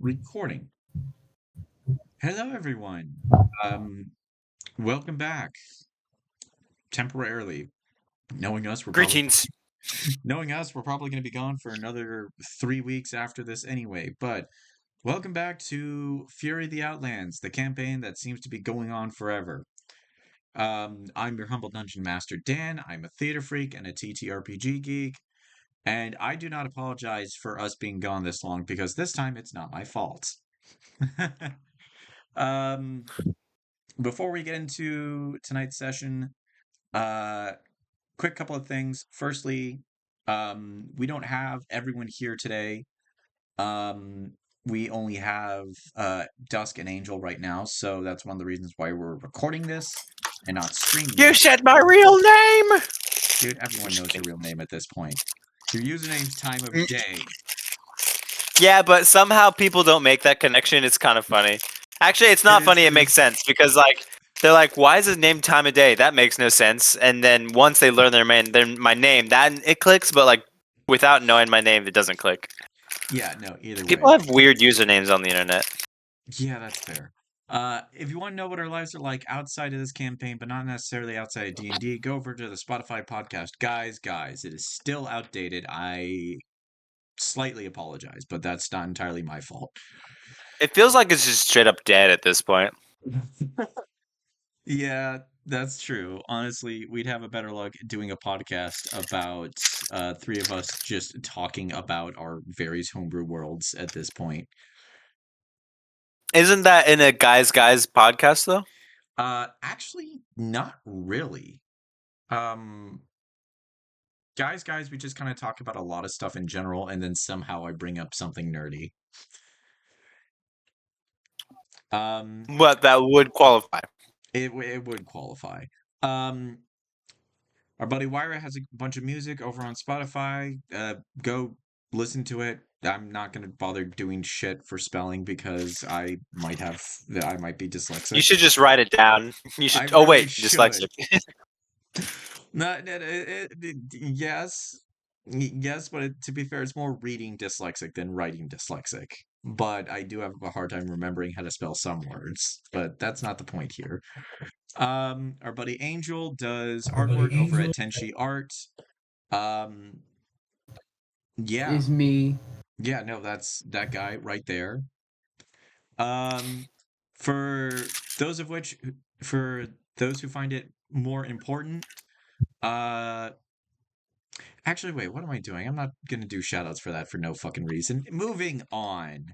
Recording. Hello, everyone. Um, Welcome back. Temporarily, knowing us, Greetings. we're probably going to be gone for another 3 weeks after this anyway. But welcome back to Fury of the Outlands, the campaign that seems to be going on forever. I'm your humble dungeon master, Dan. I'm a theater freak and a TTRPG geek, and I do not apologize for us being gone this long because this time it's not my fault. um. Before we get into tonight's session, uh, quick couple of things. Firstly, we don't have everyone here today. We only have Dusk and Angel right now, so that's one of the reasons why we're recording this and not streaming You it. said my real name. Dude, everyone knows your real name at this point. Your username's time of day. Yeah, but somehow people don't make that connection. It's kind of funny. Actually, it's not funny. It makes sense because they're like, why is his name time of day? That makes no sense. And then once they learn my name, that it clicks. But like without knowing my name, it doesn't click. Yeah, no, either People way. have weird usernames on the internet. Yeah, that's fair. If you want to know what our lives are like outside of this campaign, but not necessarily outside of D&D, go over to the Spotify podcast. Guys, it is still outdated. I slightly apologize, but that's not entirely my fault. It feels like it's just straight up dead at this point. Yeah, that's true. Honestly, we'd have a better luck doing a podcast about three of us just talking about our various homebrew worlds at this point. Isn't that in a guys podcast though? Actually, not really. Um, guys, we just kind of talk about a lot of stuff in general, and then somehow I bring up something nerdy. But that would qualify. It would qualify. Um, our buddy Wyra has a bunch of music over on Spotify. Go listen to it. I'm not gonna bother doing shit for spelling because I might be dyslexic. You should just write it down. You should. I Oh really wait, should. dyslexic. Yes, yes, but to be fair, it's more reading dyslexic than writing dyslexic. But I do have a hard time remembering how to spell some words. But that's not the point here. Our buddy Angel does artwork over at Tenshi Art. Um, yeah, Is me. yeah, no, that's that guy right there. For those of which, for those who find it more important, uh, actually, wait, what am I doing? I'm not gonna do shoutouts for that for no fucking reason. Moving on.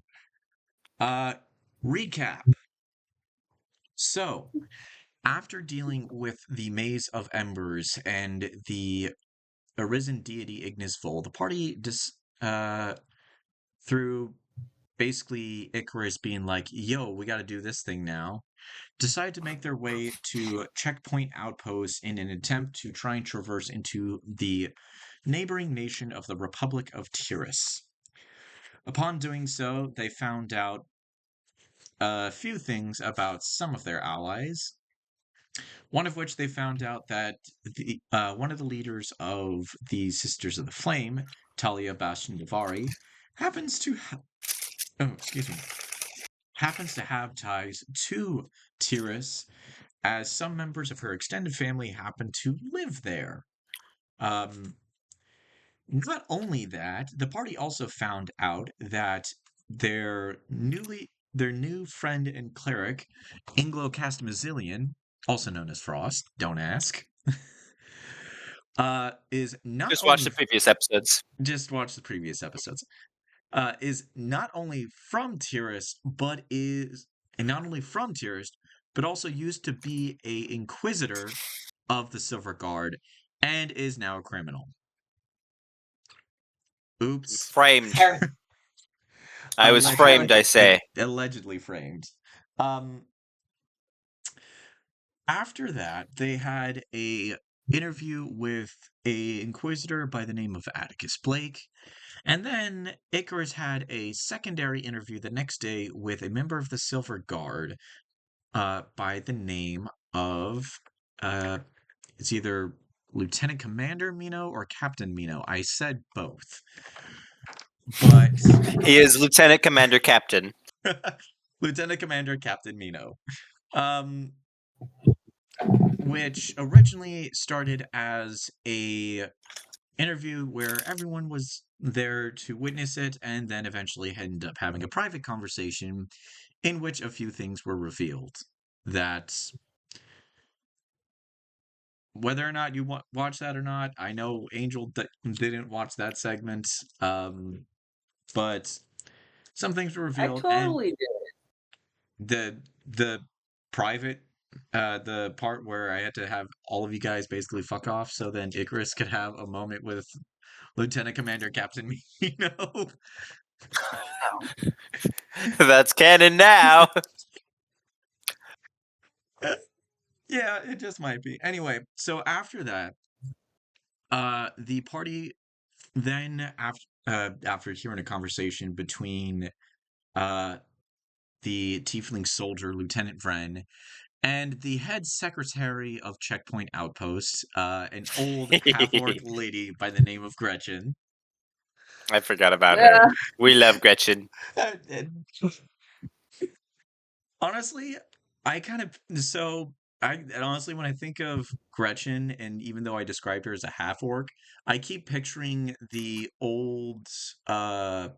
Recap. So, after dealing with the Maze of Embers and the arisen deity Ignis Vol, the party through basically Icarus being like, yo, we gotta do this thing now, decide to make their way to Checkpoint Outpost in an attempt to try and traverse into the neighboring nation of the Republic of Tyrus. Upon doing so, they found out a few things about some of their allies. One of which they found out that one of the leaders of the Sisters of the Flame, Talia Bastion Davari, happens to happens to have ties to Tyrus, as some members of her extended family happen to live there. Not only that, the party also found out that their new friend and cleric, Inglo Castmazillion, also known as Frost, don't ask, is not Just watch only the previous episodes. just watch the previous episodes. Is not only from Tyrus, but also used to be a inquisitor of the Silver Guard, and is now a criminal. Oops. Framed. I was framed, I say. Allegedly framed. After that, they had a interview with a inquisitor by the name of Atticus Blake, and then Icarus had a secondary interview the next day with a member of the Silver Guard, by the name of it's either Lieutenant Commander Mino or Captain Mino. I said both. But he is Lieutenant Commander Captain. Lieutenant Commander Captain Mino. Um, which originally started as a interview where everyone was there to witness it, and then eventually ended up having a private conversation in which a few things were revealed. That whether or not you watch that or not, I know Angel didn't watch that segment, but some things were I revealed, and totally did. the private the part where I had to have all of you guys basically fuck off so then Icarus could have a moment with Lieutenant Commander Captain Mino. That's canon now. Yeah, it just might be. Anyway, so after that, the party then after hearing a conversation between uh the tiefling soldier Lieutenant Vren and the head secretary of Checkpoint Outpost, an old half-orc lady by the name of Gretchen. I forgot about her. Yeah. We love Gretchen. And honestly, I kind of so and honestly when I think of Gretchen, and even though I described her as a half-orc, I keep picturing the old sort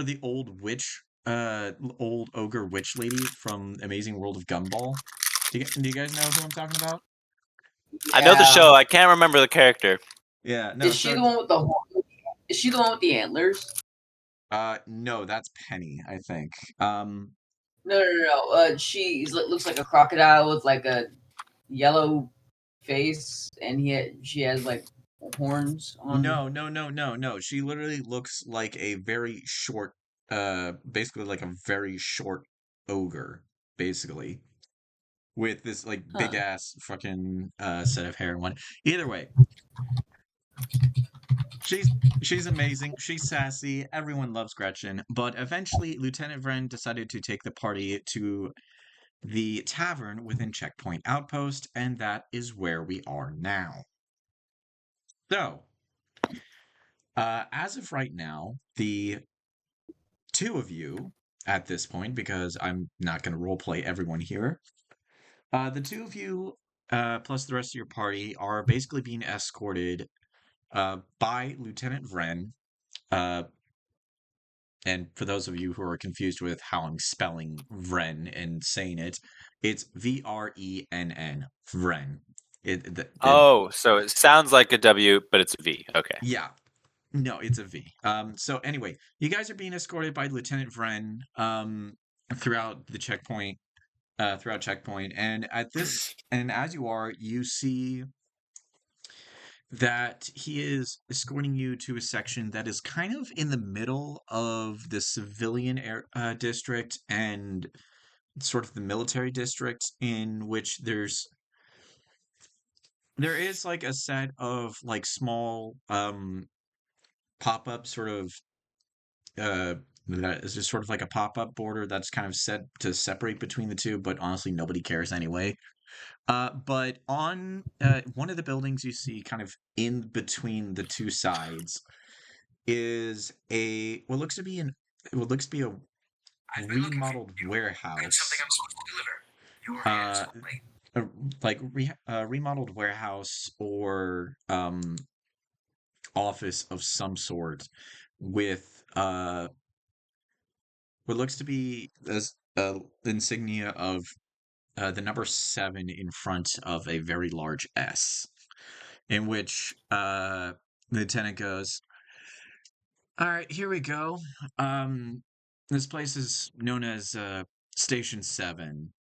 of the old witch old ogre witch lady from Amazing World of Gumball. Do you guys know who I'm talking about? I know the Yeah. show. I can't remember the character. Yeah, no, Is she so the one with the? Is she the one with the antlers? no, that's Penny, I think. No, no, no. She looks like a crocodile with like a yellow face, and she has like horns on. No, no, no, no, no. She literally looks like a very short, basically like a very short ogre, basically, with this like big Huh. ass fucking set of hair and one. Either way, she's she's amazing. She's sassy. Everyone loves Gretchen. But eventually, Lieutenant Vren decided to take the party to the tavern within Checkpoint Outpost, and that is where we are now. So, as of right now, the two of you at this point, because I'm not going to roleplay everyone here. The two of you, plus the rest of your party, are basically being escorted by Lieutenant Vren. Uh, and for those of you who are confused with how I'm spelling Vren and saying it, it's Vrenn. Vren. Oh, so it sounds like a W, but it's a V. Okay. Yeah. No, it's a V. So anyway, you guys are being escorted by Lieutenant Vren throughout the checkpoint throughout checkpoint, and as you are, you see that he is escorting you to a section that is kind of in the middle of the civilian district and sort of the military district, in which there is like a set of like small pop-up sort of that is just sort of like a pop-up border that's kind of set to separate between the two, but honestly nobody cares anyway. But on one of the buildings you see kind of in between the two sides is a what looks to be a remodeled warehouse. Uh, a, remodeled warehouse or office of some sort with what looks to be as insignia of the number 7 in front of a very large S. In which the lieutenant goes, "All right, here we go. This place is known as Station 7.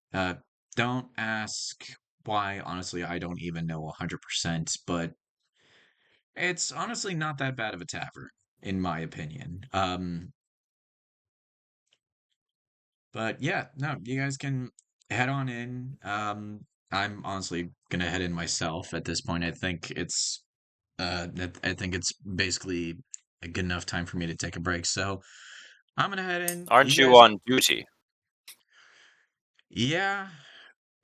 Don't ask why. Honestly, I don't even know 100%, but it's honestly not that bad of a tavern, in my opinion. But yeah, no, you guys can head on in. I'm honestly gonna head in myself at this point. I think it's basically a good enough time for me to take a break. So I'm gonna head in. You Aren't you guys, on duty? yeah,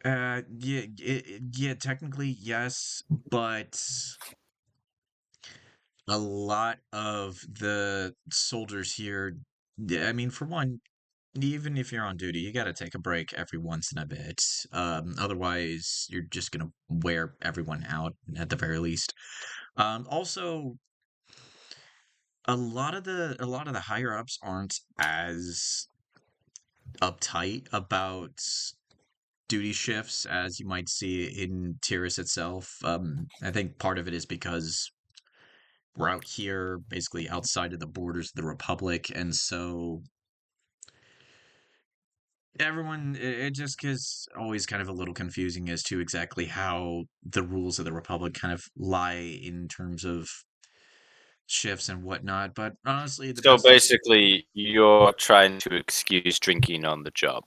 yeah, technically yes, but a lot of the soldiers here, I mean, for one, even if you're on duty, you got to take a break every once in a bit. Otherwise, you're just gonna wear everyone out at the very least. Also, a lot of the higher ups aren't as uptight about duty shifts as you might see in Tiris itself. I think part of it is because we're out here, basically outside of the borders of the Republic, and so everyone it just gets always kind of a little confusing as to exactly how the rules of the Republic kind of lie in terms of shifts and whatnot. But honestly, the So best. basically, you're trying to excuse drinking on the job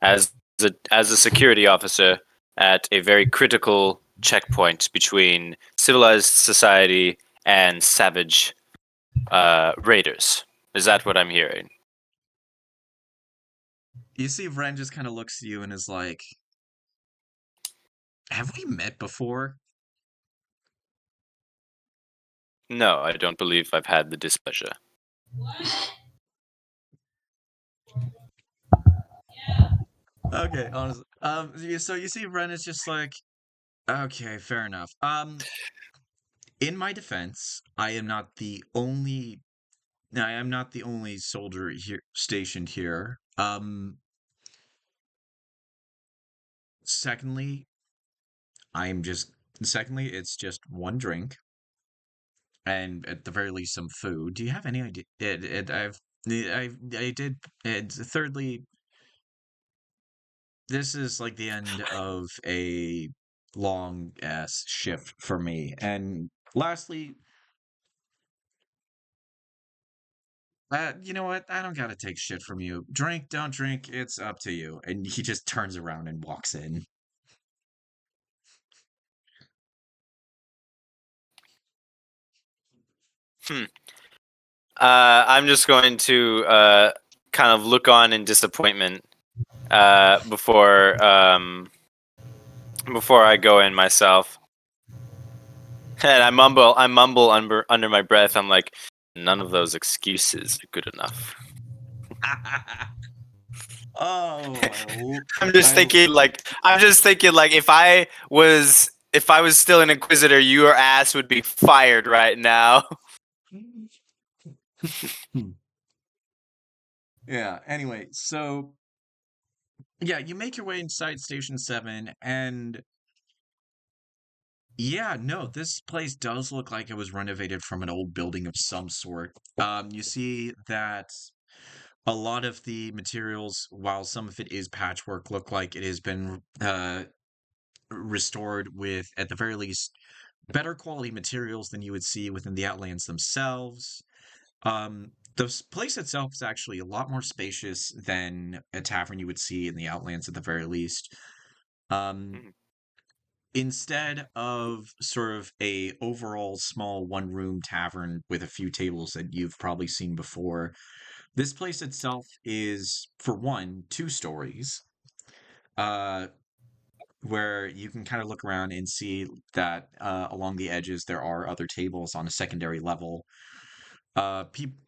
as a security officer at a very critical checkpoint between civilized society and savage raiders. Is that what I'm hearing? You see, Ren just kind of looks at you and is like, "Have we met before?" No, I don't believe I've had the displeasure. Okay, honestly. So you see, Ren is just like, okay, fair enough. In my defense, I am not the only soldier here stationed here. Secondly, I'm just secondly, it's just one drink and at the very least some food. Do you have any idea? I did. And thirdly, this is like the end of a long ass shift for me. And lastly, you know what? I don't gotta take shit from you. Drink, don't drink, it's up to you. And he just turns around and walks in. Hmm. I'm just going to kind of look on in disappointment before I go in myself, and I mumble under my breath. I'm like, none of those excuses are good enough. Oh, I'm just thinking like if I was still an inquisitor, your ass would be fired right now. Yeah, anyway, so yeah, you make your way inside Station 7, and yeah, no, this place does look like it was renovated from an old building of some sort. You see that a lot of the materials, while some of it is patchwork, look like it has been restored with, at the very least, better quality materials than you would see within the Outlands themselves. The place itself is actually a lot more spacious than a tavern you would see in the Outlands at the very least. Um, Mhm. Instead of sort of a overall small one-room tavern with a few tables that you've probably seen before, this place itself is, for one, two stories. Uh, where you can kind of look around and see that along the edges there are other tables on a secondary level. The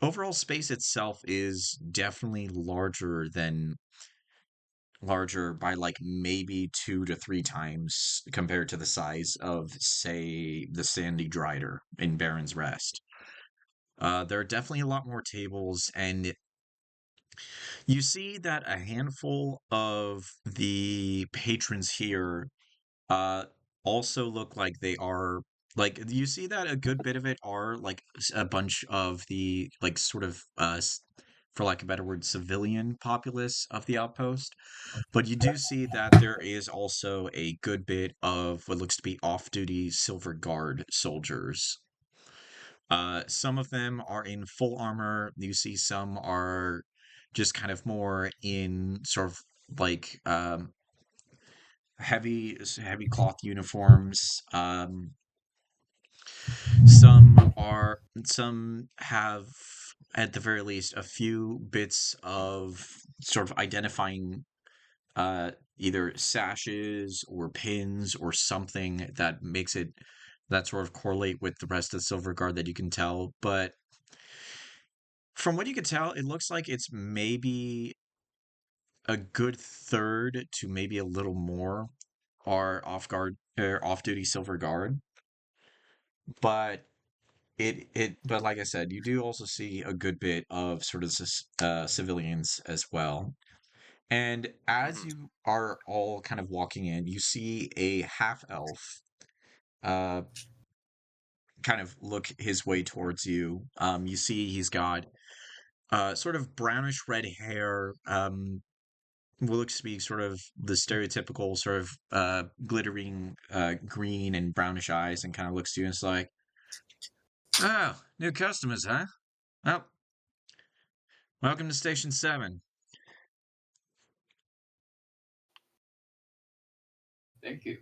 overall space itself is definitely larger by like maybe 2 to 3 times compared to the size of, say, the Sandy Drider in Baron's Rest. There are definitely a lot more tables, and you see that a handful of the patrons here uh also look like they are like you see that a good bit of it are like a bunch of the like sort of for lack of a better word civilian populace of the outpost, but you do see that there is also a good bit of what looks to be off-duty silver guard soldiers. Some of them are in full armor. You see some are just kind of more in sort of like heavy cloth uniforms. Some have at the very least a few bits of sort of identifying either sashes or pins or something that makes it that sort of correlate with the rest of the silver guard that you can tell. But From what you could tell, it looks like it's maybe a good third to maybe a little more are off guard or off duty silver guard, but but like I said, you do also see a good bit of sort of civilians as well. And as Mhm. you are all kind of walking in, you see a half elf uh kind of look his way towards you. You see he's got sort of brownish red hair, what looks to be sort of the stereotypical sort of glittering green and brownish eyes, and kind of looks to you and is like, "Oh, new customers, huh? Well, welcome to Station 7. Thank you.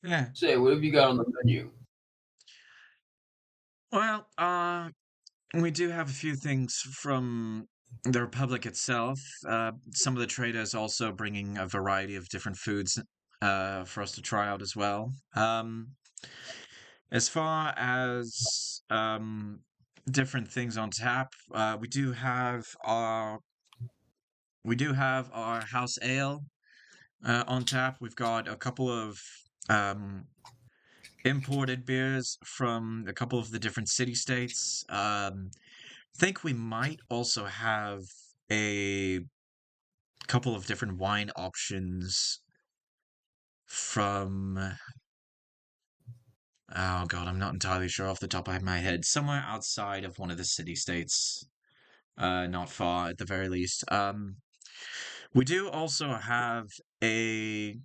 Yeah. Say, what have you got on the menu? Well, we do have a few things from the Republic itself. Some of the traders also bringing a variety of different foods for us to try out as well. As far as different things on tap, we do have our house ale on tap. We've got a couple of um, imported beers from a couple of the different city states. Think we might also have a couple of different wine options from. Oh god, I'm not entirely sure off the top of my head. Somewhere outside of one of the city states, not far at the very least. We do also have a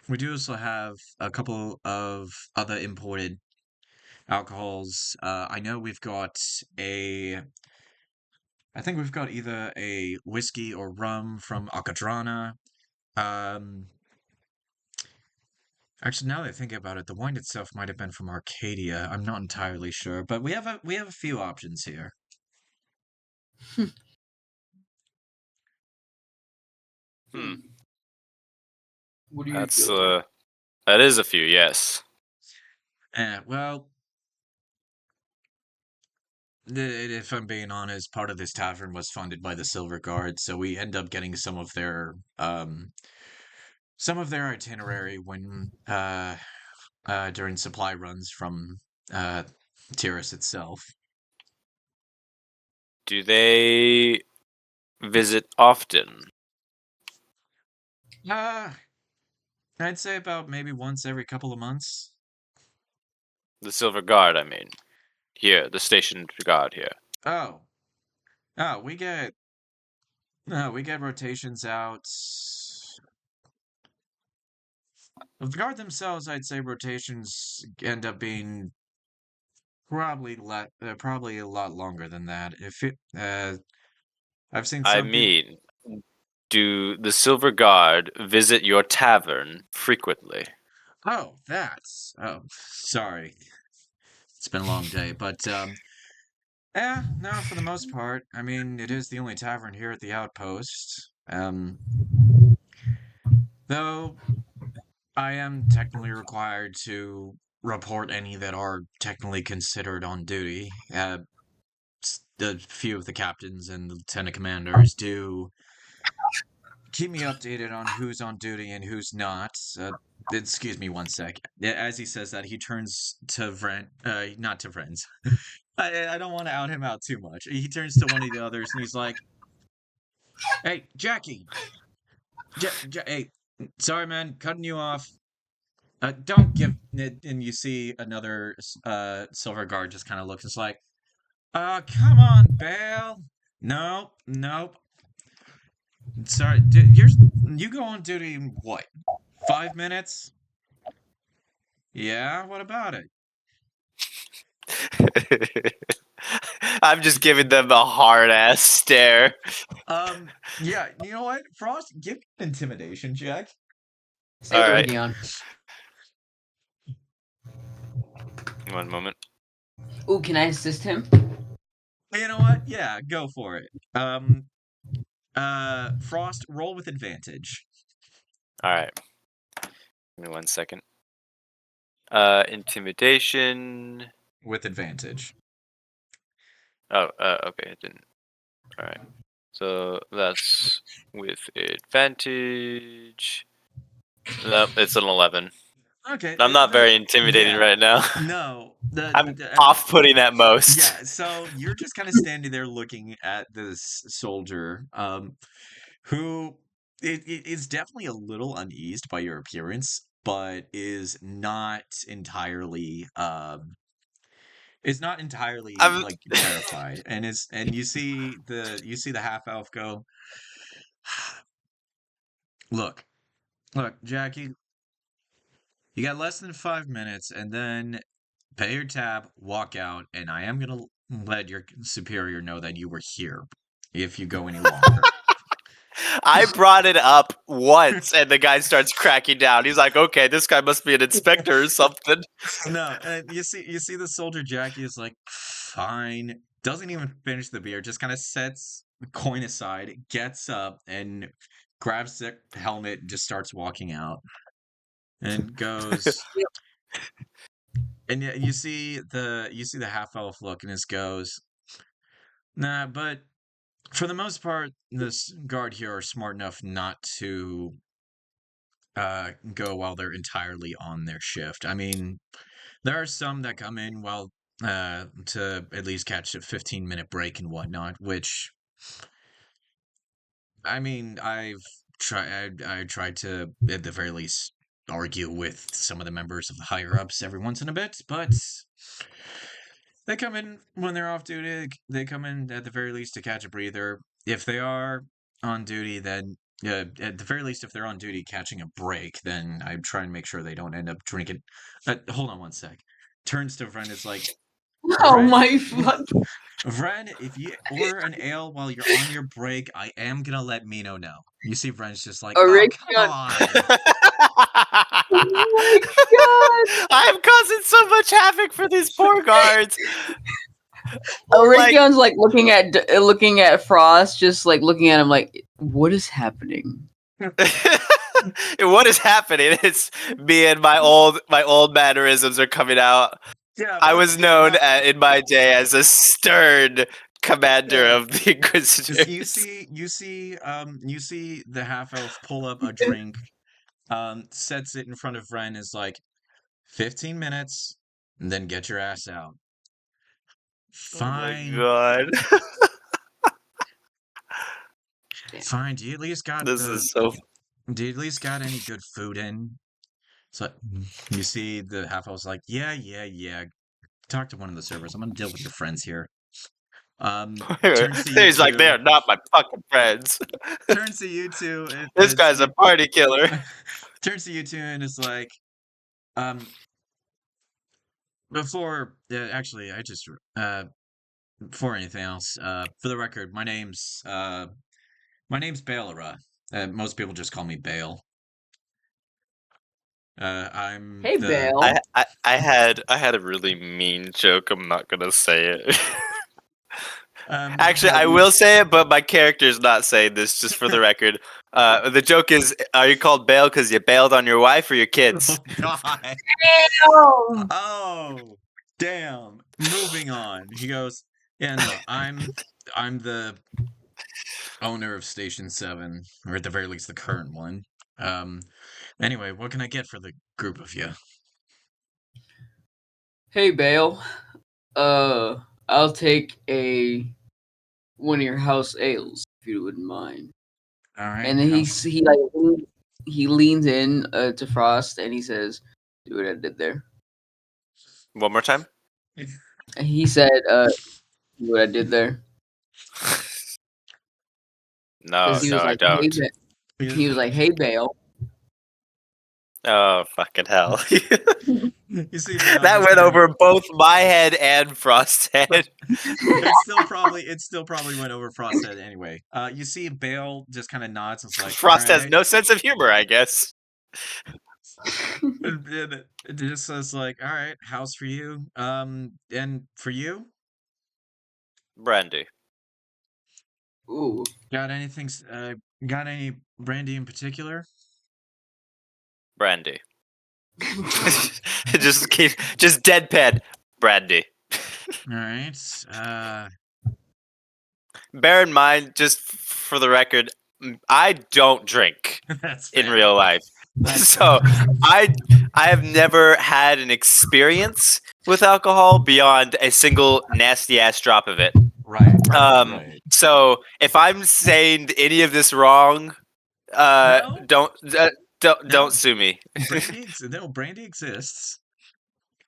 we do also have a couple of other imported alcohols. I know we've got a I think we've got either a whiskey or rum from Akadrana. Um, Actually, now that I think about it, the wine itself might have been from Arcadia. I'm not entirely sure, but we have a few options here. Hmm. Hmm. What do you That's feel like? that is a few, yes. Well, if I'm being honest, part of this tavern was funded by the Silver Guard, so we end up getting some of their itinerary when during supply runs from uh Tyrus itself. Do they visit often? Uh, I'd say about maybe once every couple of months. The Silver Guard, I mean. Here, the station guard here. Oh, oh, we get rotations out. With the guard themselves, I'd say rotations end up being probably a lot longer than that. If it, I've seen I some people. mean, do the Silver Guard visit your tavern frequently? Sorry, it's been a long day, but yeah, no, for the most part. I mean, it is the only tavern here at the outpost. Though I am technically required to report any that are technically considered on duty. A few of the captains and the lieutenant commanders do keep me updated on who's on duty and who's not. Excuse me one sec. As he says that, he turns to not to Vrenz. I don't want to out him out too much. He turns to one of the others and he's like, "Hey, Jackie, hey, sorry man, cutting you off. Don't give." And you see another silver guard just kind of looks. It's like, come on, Bale. Nope, nope. Sorry, you go on duty in what? 5 minutes? Yeah, what about it? I'm just giving them a hard ass stare. Yeah, you know what? Frost, give me an intimidation check. Say All it, right, Dion. one moment. Ooh, can I assist him? You know what? Yeah, go for it. Frost, roll with advantage. All right, give me 1 second. Intimidation. With advantage. Oh, okay, it didn't. All right. So that's with advantage. Nope, it's an 11. Okay, I'm not very intimidating yeah, right now. no, I'm off-putting at most. yeah. So you're just kind of standing there looking at this soldier, who is definitely a little uneased by your appearance, but is not entirely I'm. like terrified, and you see the half elf go, look, look, Jackie, you got less than 5 minutes, and then pay your tab, walk out, and I am gonna let your superior know that you were here if you go any longer. I brought it up once, and the guy starts cracking down. He's like, "Okay, this guy must be an inspector or something." No, and you see the soldier Jackie is like, fine. Doesn't even finish the beer, just kind of sets the coin aside, gets up, and grabs the helmet, and just starts walking out, and goes. And you see the half elf look, and this goes, nah, but for the most part, this guard here are smart enough not to go while they're entirely on their shift. I mean, there are some that come in while to at least catch a 15-minute break and whatnot, which I mean, I tried to at the very least argue with some of the members of the higher ups every once in a bit, but they come in when they're off duty. They come in at the very least to catch a breather. If they are on duty, then at the very least, if they're on duty catching a break, then I try and make sure they don't end up drinking. Hold on one sec. Turns to Vren, is like, Oh Vren, my fuck. Vren, if you order an ale while you're on your break, I am gonna let Mino know. You see, Vren's just like, oh, come Arakion. on. Oh my I'm causing so much havoc for these poor guards. god. Like, Arakion's like looking at Frost, just like looking at him like, what is happening? what is happening? It's me and my old mannerisms are coming out. Yeah, I but was known no, in my day as a stern commander yeah. of the Inquisitors. You see the half elf pull up a drink, sets it in front of Ren, is like, 15 minutes, and then get your ass out. Oh my Fine, god. fine. Do you at least got This is so any good food in? So you see the half elf's like, yeah, yeah, yeah. Talk to one of the servers. I'm gonna deal with your friends here. Turns to you He's like, two. they're not my fucking friends. Turns to you two. This guy's a party killer. Turns to you two and is like, um, before actually, I just before anything else, for the record, my name's Bailera. Most people just call me Bale. I'm Hey the Bale. I had a really mean joke. I'm not gonna say it. Actually, I What? will say it, but my character's not saying this. Just for the record, the joke is: are you called Bale because you bailed on your wife or your kids? oh god. Damn. Oh, damn. Moving on. He goes, yeah, no, I'm the owner of Station 7, or at the very least the current one. Anyway, what can I get for the group of you? Hey Bale. I'll take one of your house ales if you wouldn't mind. All right, And then house. he leans in to Frost and he says, "Do what I did there." One more time. And he said, "Do what I did there," No, because he no, was I like, "Hey, don't. he was like, "Hey Bale." Oh fucking hell! You see Bale That just went kind of over both my head and Frost's head. it still probably went over Frost's head anyway. You see Bale just kind of nods. It's like, all Frost has right. no sense of humor, I guess. And it just says like, all right, house for you. And for you, Brandy. Ooh. got anything? Got any brandy in particular? Brandy. just deadpan. Brandy. All right. bear in mind, just for the record, I don't drink That's in fair. real life. That's So I have never had an experience with alcohol beyond a single nasty ass drop of it. right, right. So if I'm saying any of this wrong, No, don't don't no. don't sue me. Brandy exists.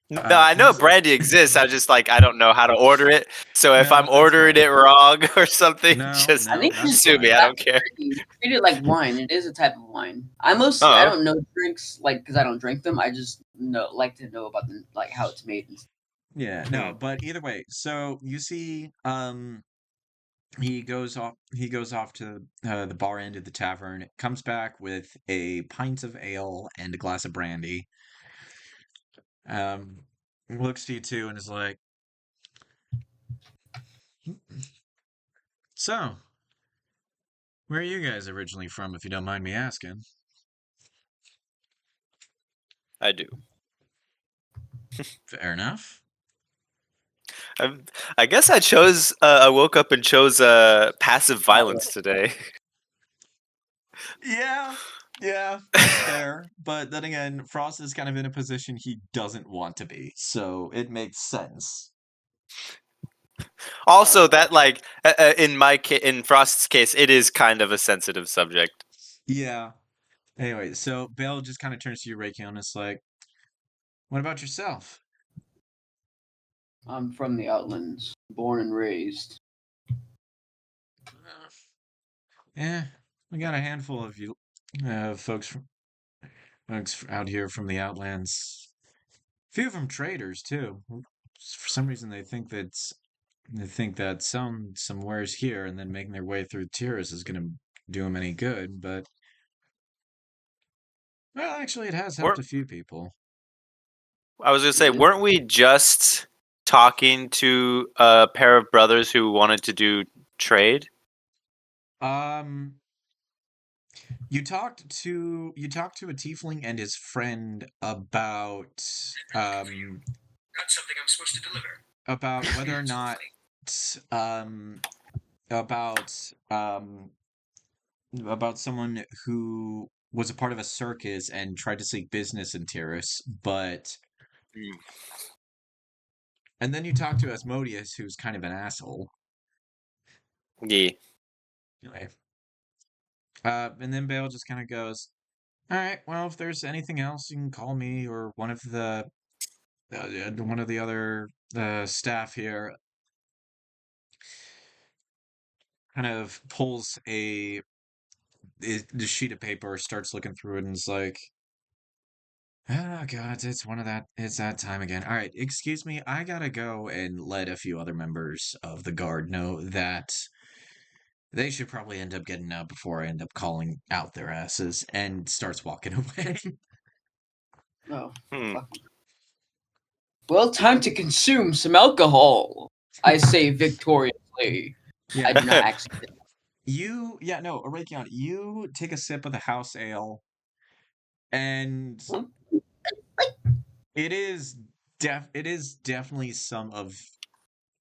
No, I know Just brandy exists. I just I don't know how to order it. So if no, I'm that's ordering fine. it wrong or something, No, just I think that's just sue me. fine. I don't care. treat it like wine. It is a type of wine. I Oh, don't know drinks because I don't drink them. I just like to know about them, like how it's made. And stuff. Yeah, no, but either way, so you see, he goes off to the bar end of the tavern, comes back with a pint of ale and a glass of brandy. Um, looks to you two and is like, so, where are you guys originally from, if you don't mind me asking? I do. Fair enough. I, I guess I chose. I woke up and chose passive violence today. Yeah, yeah, that's fair. But then again, Frost is kind of in a position he doesn't want to be, so it makes sense. Also, that in Frost's case, it is kind of a sensitive subject. Yeah. Anyway, so Bale just kind of turns to you, Rakion, and is like, what about yourself? I'm from the Outlands, born and raised. Yeah, we got a handful of you folks out here from the Outlands. Few of them traders too. For some reason, they think that some wares here and then making their way through Tiris is going to do them any good. But well, actually, it has helped We're, a few people. I was gonna say, Yeah. weren't we just talking to a pair of brothers who wanted to do trade? Um, you talked to a tiefling and his friend Got something I'm supposed to deliver. about whether or not um about um about someone who was a part of a circus and tried to seek business in Tiris, but Hmm. and then you talk to Asmodeus, who's kind of an asshole. Yeah. Anyway, and then Bale just kind of goes, "All right, well, if there's anything else, you can call me or one of the other staff here." Kind of pulls the sheet of paper, starts looking through it, and is like, "Oh God, it's that time again. All right, excuse me, I gotta go and let a few other members of the guard know that they should probably end up getting out before I end up calling out their asses," and starts walking away. Oh, Hmm. fuck. Well, time to consume some alcohol. I say victoriously. Yeah, I do not no. actually. Yeah, no, Arakion, you take a sip of the house ale, and it is definitely some of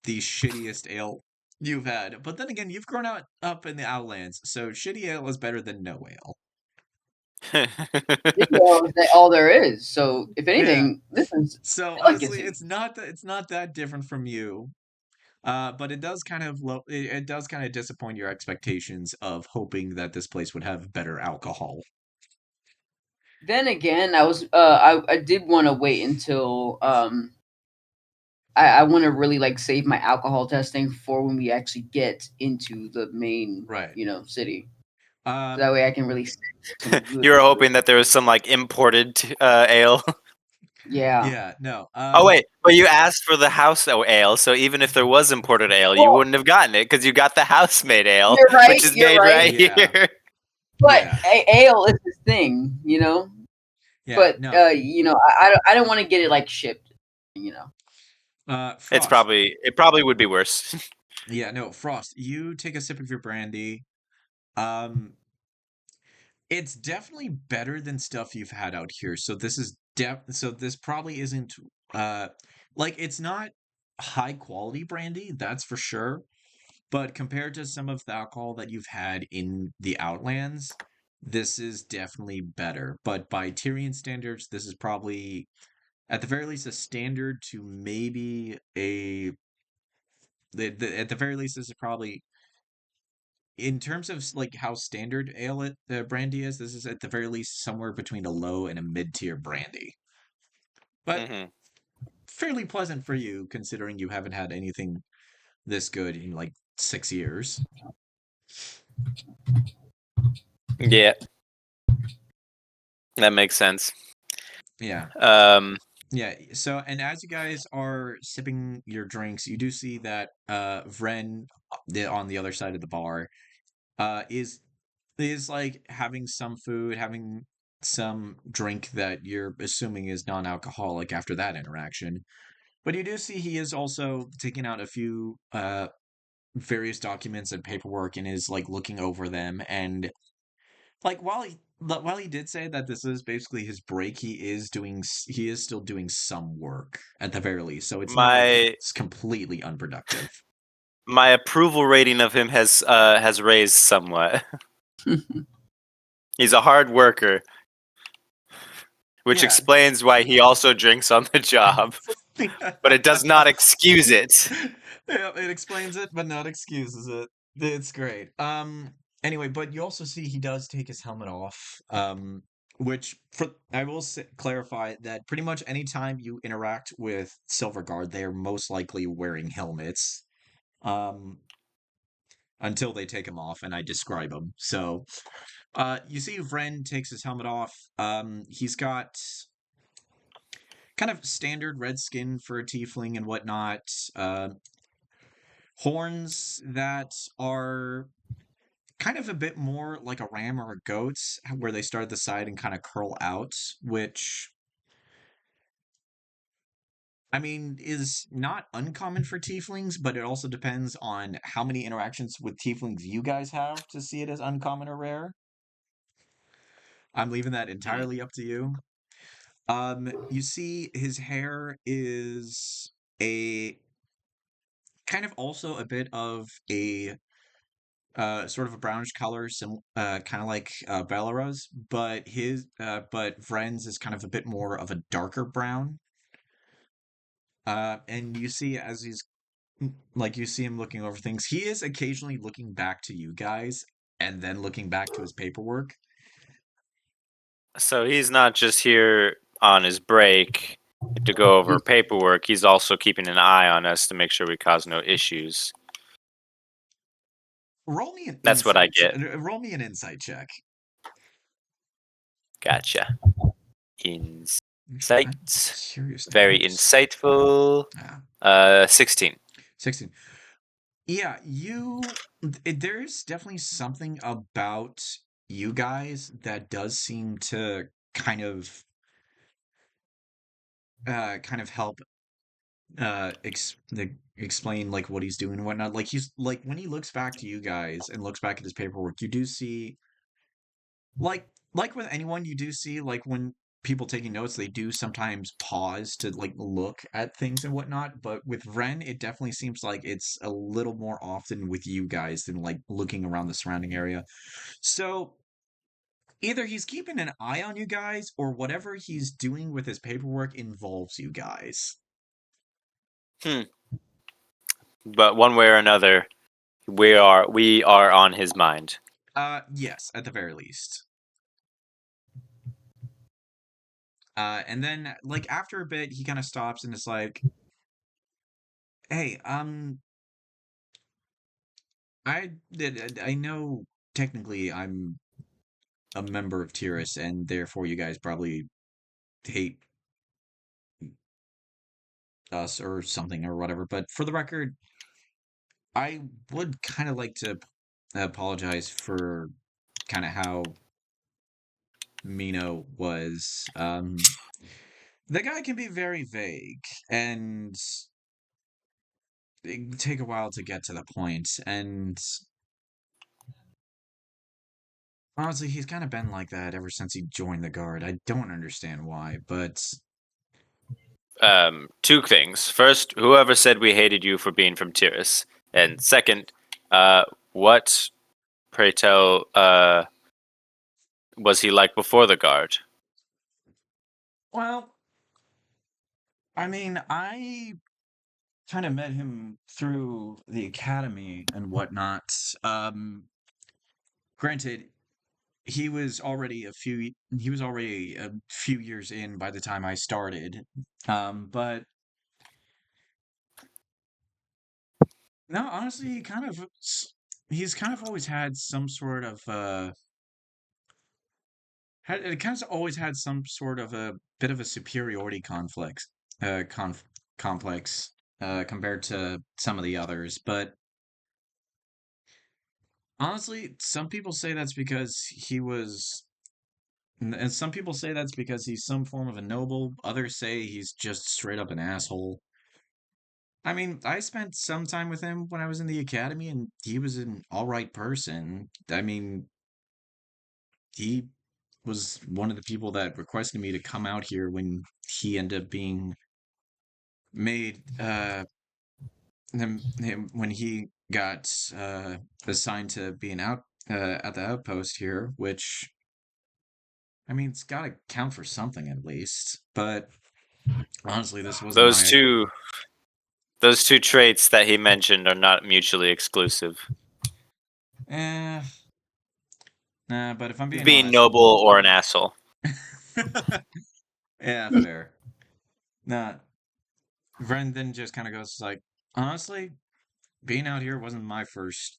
the shittiest ale you've had. But then again, you've grown up in the Outlands, so shitty ale is better than no ale. Well, is that all there is? So, if Yeah. anything, this is So honestly, delicacy. it's not that different from you. But it does kind of it does kind of disappoint your expectations of hoping that this place would have better alcohol. Then again, I did want to wait until I want to really like save my alcohol testing for when we actually get into the main Right. city. So Um that way I can really save some good. You were hoping that there was some imported ale. Yeah. yeah, no. Oh wait, but you asked for the house ale, so even if there was imported ale, you Well, wouldn't have gotten it because you got the house-made ale, you're right. which is You're made right. right Yeah. here. But Yeah. ale is the thing, you know. Yeah, But no. I don't want to get it like shipped, you know. Frost. It probably would be worse. Yeah, no, Frost, you take a sip of your brandy. Um it's definitely better than stuff you've had out here. So this probably isn't like it's not high quality brandy, that's for sure. but compared to some of the alcohol that you've had in the Outlands, this is definitely better. But by Tyrian standards, this is probably at the very least a standard to maybe at the very least this is probably in terms of like how standard ale brandy is. This is at the very least somewhere between a low and a mid tier brandy, but Hmm. fairly pleasant for you considering you haven't had anything this good in like 6 years. Yeah, that makes sense. Yeah. Um, Yeah, so and as you guys are sipping your drinks, you do see that Vren on the other side of the bar is like having some food, having some drink that you're assuming is non-alcoholic after that interaction. But you do see he is also taking out a few various documents and paperwork and is like looking over them, and like while he did say that this is basically his break, he is still doing some work at the very least. So it's not like my it's completely unproductive. my approval rating of him has raised somewhat. He's a hard worker, which Yeah. explains why he also drinks on the job, but it does not excuse it. Yeah, it explains it, but not excuses it. It's great. Anyway, but you also see he does take his helmet off. Which for I will clarify that pretty much anytime you interact with Silverguard, they are most likely wearing helmets. Um, until they take him off, and I describe them. So, you see, Vren takes his helmet off. He's got kind of standard red skin for a tiefling and whatnot. Horns that are kind of a bit more like a ram or a goat's, where they start at the side and kind of curl out, which I mean is not uncommon for tieflings, but it also depends on how many interactions with tieflings you guys have to see it as uncommon or rare. I'm leaving that Hmm. entirely up to you. You see his hair is a kind of also a bit of a sort of a brownish color, kind of like Bellerose, but but Vren's is kind of a bit more of a darker brown. And you see as like you see him looking over things, he is occasionally looking back to you guys and then looking back to his paperwork. So he's not just here on his break to go over paperwork. He's also keeping an eye on us to make sure we cause no issues. Roll me an That's what I insight. get. Roll me an insight check. Gotcha. Actually, I'm Insight. curious to Very know. insightful. Ah, 16. 16. Yeah, there's definitely something about you guys that does seem to kind of help explain like what he's doing and whatnot. Like he's like when he looks back to you guys and looks back at his paperwork, you do see like with anyone, you do see like when people taking notes, they do sometimes pause to like look at things and whatnot. But with Ren, it definitely seems like it's a little more often with you guys than like looking around the surrounding area. So either he's keeping an eye on you guys, or whatever he's doing with his paperwork involves you guys. Hmm. But one way or another, we are on his mind. Yes, at the very least. And then like after a bit, he kind of stops and is like, "Hey, I know technically I'm a member of Tyrus, and therefore you guys probably hate us or something or whatever. But for the record, I would kind of like to apologize for kind of how Mino was. The guy can be very vague and it can take a while to get to the point, and honestly, he's kind of been like that ever since he joined the guard. I don't understand why, but Two things. First, whoever said we hated you for being from Tyrus, and second, What, pray tell, was he like before the guard? Well, I mean, I kind of met him through the academy and whatnot. Granted, he was already a few years in by the time I started. But no, honestly, he's kind of always had some sort of it kind of always had some sort of a bit of a superiority conflict, complex, compared to some of the others. But honestly, some people say that's because and some people say that's because he's some form of a noble. Others say he's just straight up an asshole. I mean, I spent some time with him when I was in the academy, and he was an all right person. I mean, he was one of the people that requested me to come out here when he ended up being made him when he got assigned to being out at the outpost here, which I mean it's gotta count for something at least. But honestly, this wasn't Those my two, those two traits that he mentioned are not mutually exclusive. eh nah, but if I'm being Being honest, noble or an asshole. yeah, fair. Nah, Vren then just kind of goes like, honestly, being out here wasn't my first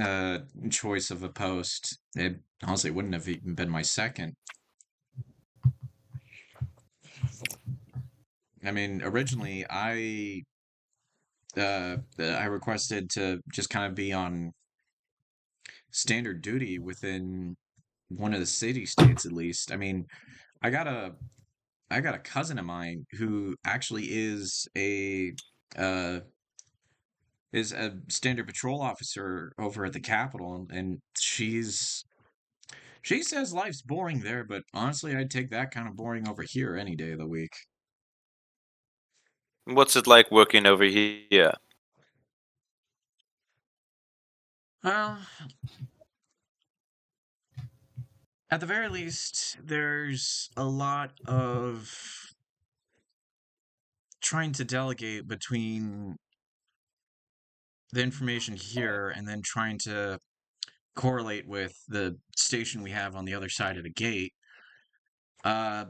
uh choice of a post. It honestly wouldn't have even been my second. I mean, originally I requested to just kind of be on standard duty within one of the city states at least. I mean, I got a I got a cousin of mine who actually uh is a standard patrol officer over at the Capitol, and she says life's boring there, but honestly, I'd take that kind of boring over here any day of the week. What's it like working over here? Well, at the very least, there's a lot of trying to delegate between the information here and then trying to correlate with the station we have on the other side of the gate. Uh,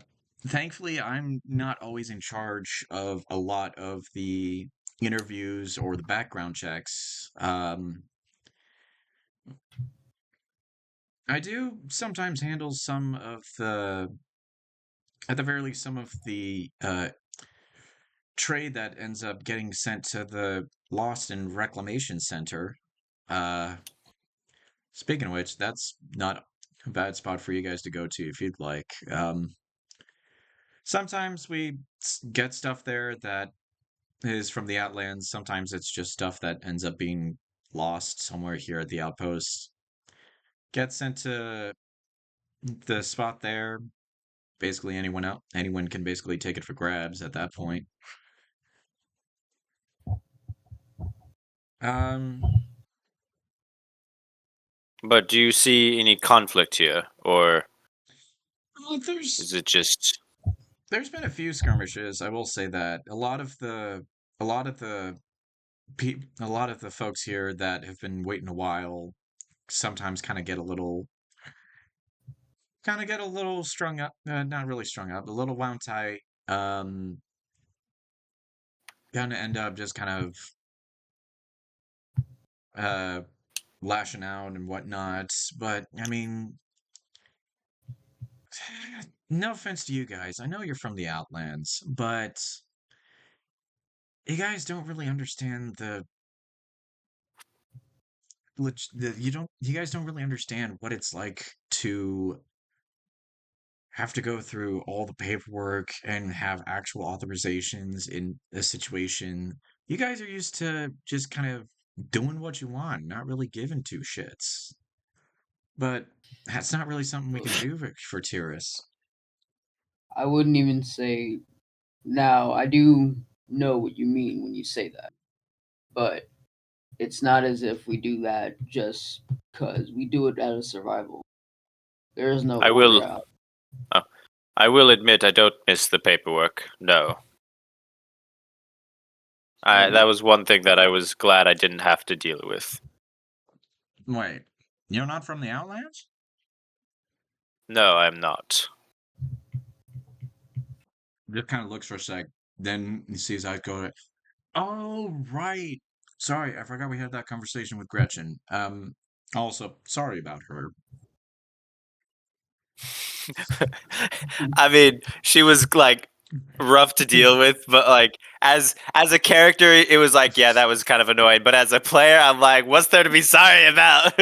Thankfully, I'm not always in charge of a lot of the interviews or the background checks. I do sometimes handle at the very least, some of the trade that ends up getting sent to the Lost and Reclamation Center. Uh, Speaking of which, that's not a bad spot for you guys to go to if you'd like. Sometimes we get stuff there that is from the Outlands. Sometimes it's just stuff that ends up being lost somewhere here at the outpost. Gets sent to the spot there. Basically, anyone can basically take it for grabs at that point. Um, But do you see any conflict here, or well, is it just there's been a few skirmishes. I will say that a lot of the a lot of the folks here that have been waiting a while sometimes kind of get a little strung up, not really strung up, a little wound tight. Um, Gonna end up just kind of uh lashing out and whatnot. But I mean, no offense to you guys. I know you're from the Outlands, but you guys don't really understand you guys don't really understand what it's like to have to go through all the paperwork and have actual authorizations in a situation. You guys are used to just kind of doing what you want, not really giving two shits. But that's not really something we can do for tourists. I wouldn't even say. Now, I do know what you mean when you say that, but it's not as if we do that just because we do it out of survival. There is no I order will- out. I will admit I don't miss the paperwork. No. That was one thing that I was glad I didn't have to deal with. Wait, you're not from the Outlands? No, I'm not. Just kind of looks for a sec. Then he sees I go, oh, right. Sorry, I forgot we had that conversation with Gretchen. Also, sorry about her. I mean, she was like rough to deal with, but like as a character, it was like, yeah, that was kind of annoying. But as a player, I'm like, what's there to be sorry about?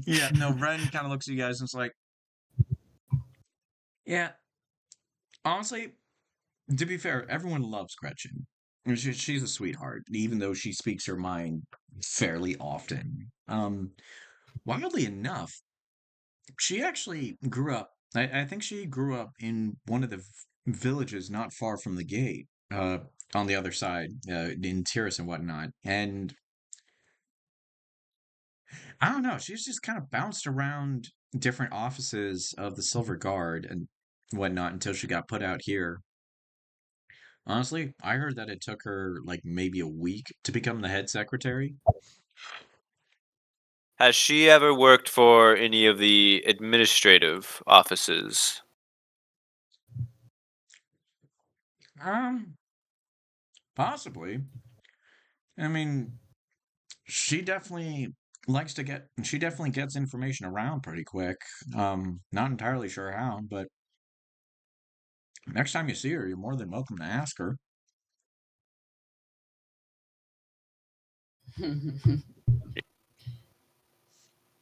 Yeah, no, Ren kind of looks at you guys and it's like, yeah, honestly, to be fair, everyone loves Gretchen. She's a sweetheart, even though she speaks her mind fairly often. Wildly enough, she actually grew up. I think she grew up in one of the villages not far from the gate, on the other side, in Tiris and whatnot. And I don't know, she's just kind of bounced around different offices of the Silver Guard and whatnot until she got put out here. Honestly, I heard that it took her like maybe a week to become the head secretary. Has she ever worked for any of the administrative offices? Um, Possibly. I mean, she definitely she definitely gets information around pretty quick. Not entirely sure how, but next time you see her, you're more than welcome to ask her.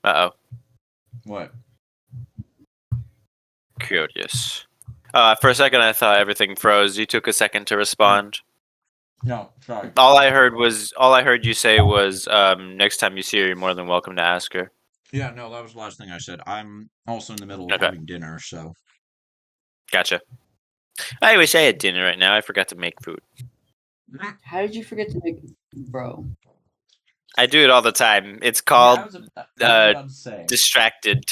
Uh oh, What? curious. For a second, I thought everything froze. You took a second to respond. No, sorry. All I heard you say was, next time you see her, you're more than welcome to ask her. Yeah, no, that was the last thing I said. I'm also in the middle of Okay. having dinner, so. Gotcha. I wish I had dinner right now. I forgot to make food. How did you forget to make, bro? I do it all the time. It's Yeah, called I was about to say. distracted.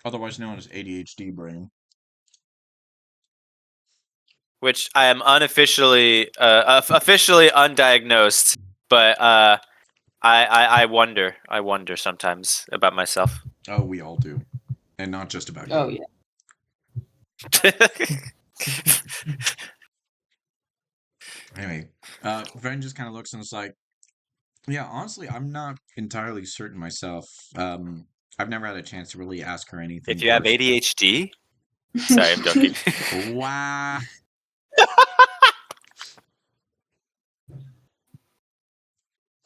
Otherwise known as ADHD brain. Which I am unofficially, officially undiagnosed, but I wonder sometimes about myself. Oh, we all do. And not just about you. Oh yeah. Anyway, Ren just kind of looks and is like, yeah, honestly, I'm not entirely certain myself. I've never had a chance to really ask her anything. If you have ADHD, sorry, I'm joking. Wow.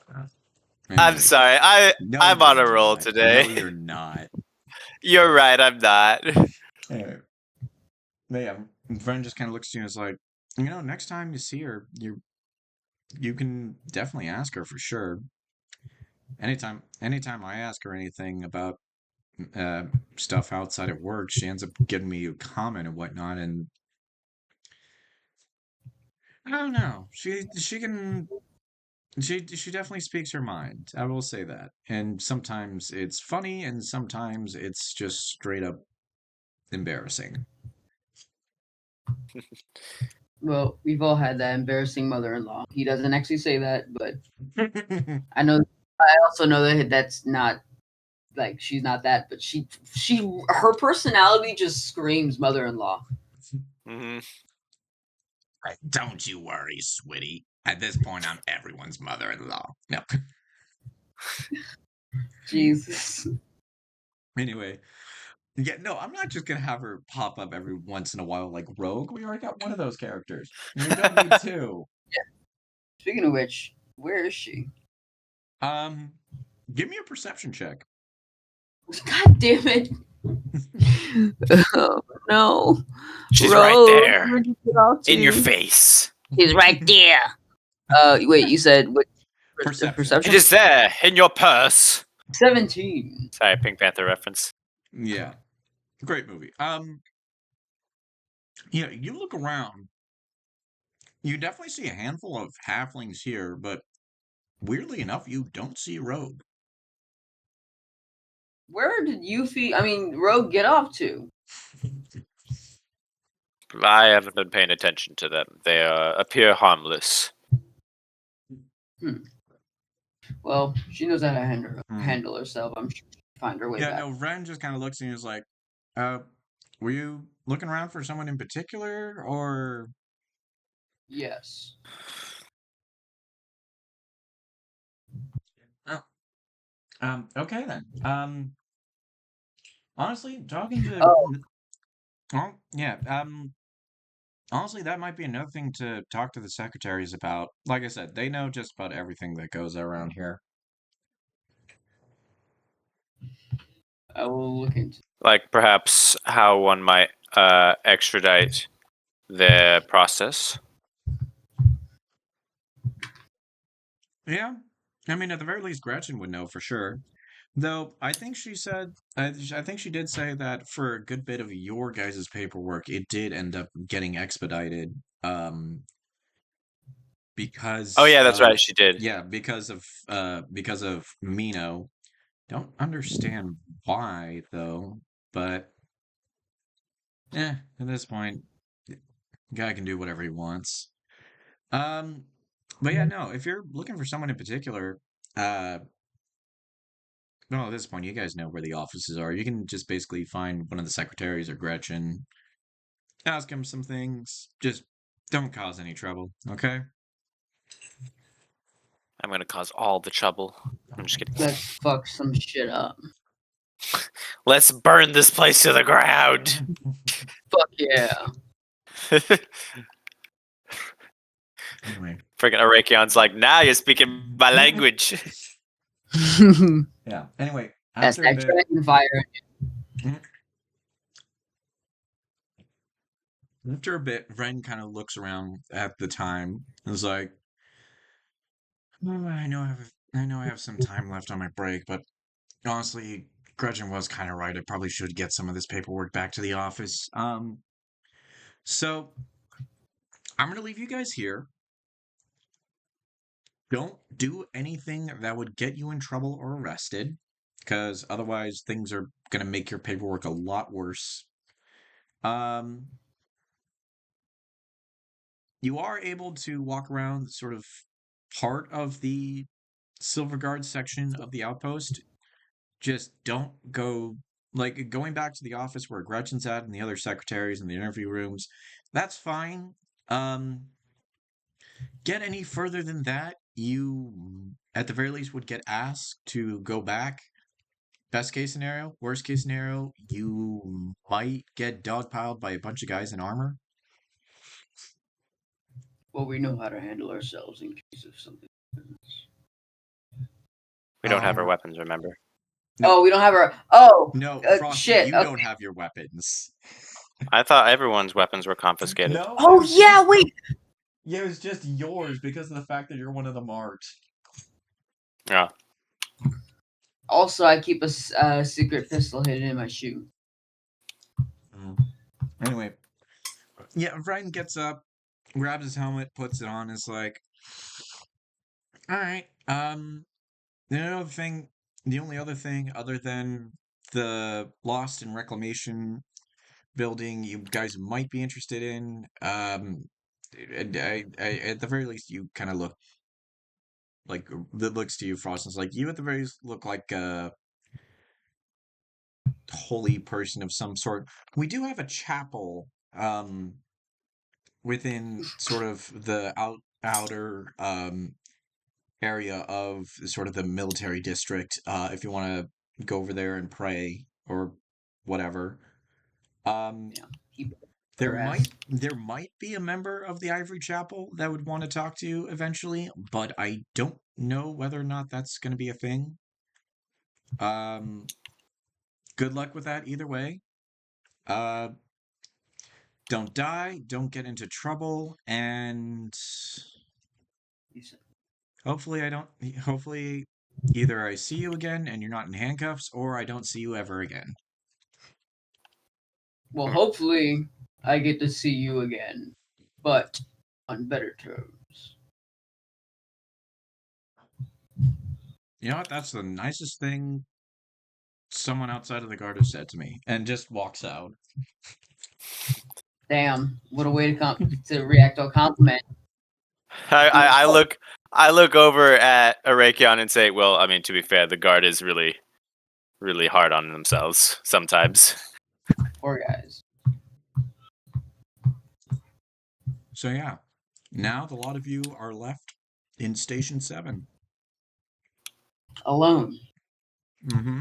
I'm Anyway, sorry. no, I'm on a you're roll not. today. No, you're not. You're right. I'm not. Anyway, but yeah, Ren just kind of looks at you and is like, next time you see her, you can definitely ask her for sure. Anytime I ask her anything about stuff outside of work, she ends up giving me a comment and whatnot, and I don't know. She definitely speaks her mind. I will say that. And sometimes it's funny, and sometimes it's just straight up embarrassing. Well, we've all had that embarrassing mother-in-law. He doesn't actually say that, but I know. I also know that that's not like she's not that, but her personality just screams mother-in-law. Hmm. Don't you worry, sweetie. At this point, I'm everyone's mother-in-law. No. Jesus. Anyway, yeah, no, I'm not just gonna have her pop up every once in a while like Rogue. We already got one of those characters. We don't need two. Speaking of which, where is she? Give me a perception check. God damn it! Oh, no. She's Bro, right there, where'd you get off in your to? face. She's right there. Wait, you said what? Perception. It is there, in your purse. 17. Sorry, Pink Panther reference. Yeah. Great movie. Yeah, you look around You definitely see a handful of halflings here, but weirdly enough, you don't see Rogue. Where did Yuffie, I mean, Rogue get off to? I haven't been paying attention to them. They appear harmless. Well, she knows how to Hmm. handle herself. I'm sure she'll find her way Yeah, back. no, Ren just kind of looks and is like, were you looking around for someone in particular, or? Yes. Oh, okay then. Honestly, talking to, Oh, oh, yeah, honestly, that might be another thing to talk to the secretaries about. Like I said, they know just about everything that goes around here. I will look into. Like perhaps how one might extradite their process. Yeah, I mean, at the very least, Gretchen would know for sure. Though I think she said, I think she did say that for a good bit of your guys' paperwork, it did end up getting expedited. Oh Because yeah, that's of right. She did. yeah, because of Mino. Don't understand why though, but at this point, guy can do whatever he wants. Um, but yeah, no, if you're looking for someone in particular, uh, no, at this point, you guys know where the offices are. You can just basically find one of the secretaries or Gretchen, ask him some things. Just don't cause any trouble, okay? I'm gonna cause all the trouble. I'm just kidding. Let's fuck some shit up. Let's burn this place to the ground. Fuck yeah. Anyway. Freaking Arakion's like, now you're speaking my language. Yeah. Anyway, That's after a that bit, dragon fire. Ren kind of looks around at the time and is like, "Oh, I know I have some time left on my break, but honestly, Gretchen was kind of right. I probably should get some of this paperwork back to the office. So I'm gonna leave you guys here. Don't do anything that would get you in trouble or arrested, because otherwise things are gonna make your paperwork a lot worse. Um, you are able to walk around sort of part of the Silver Guard section of the outpost. Just don't go like going back to the office where Gretchen's at and the other secretaries in the interview rooms. That's fine. Um, get any further than that, you at the very least would get asked to go back. Best case scenario, worst case scenario, you might get dogpiled by a bunch of guys in armor. Well, we know how to handle ourselves in case of something. We don't have our Um, weapons, remember? No. Oh, we don't have our. Oh, No, Frosty, shit. you Okay. don't have your weapons. I thought everyone's weapons were confiscated. No, Oh yeah, wait. yeah, it was just yours because of the fact that you're one of the marked. Yeah. Also, I keep a secret pistol hidden in my shoe. Anyway, yeah, Ryan gets up, grabs his helmet, puts it on, is like, all right, the only other thing other than the Lost and Reclamation building you guys might be interested in, at the very least, you kind of look like, that looks to you, Frost, is like, you at the very least look like a holy person of some sort. We do have a chapel, within sort of the outer area of sort of the military district, if you want to go over there and pray or whatever. Yeah, keep their ass. There might be a member of the Ivory Chapel that would want to talk to you eventually, but I don't know whether or not that's going to be a thing. Good luck with that either way. Uh, don't die, don't get into trouble, and hopefully hopefully either I see you again and you're not in handcuffs, or I don't see you ever again. Well, hopefully, I get to see you again. But on better terms. You know what? That's the nicest thing someone outside of the guard has said to me, and just walks out. Damn, what a way to react to a compliment. I look over at Arakion and say, well, I mean, to be fair, the guard is really, really hard on themselves sometimes. Poor guys. So yeah, now the lot of you are left in Station 7. Alone. Mm-hmm.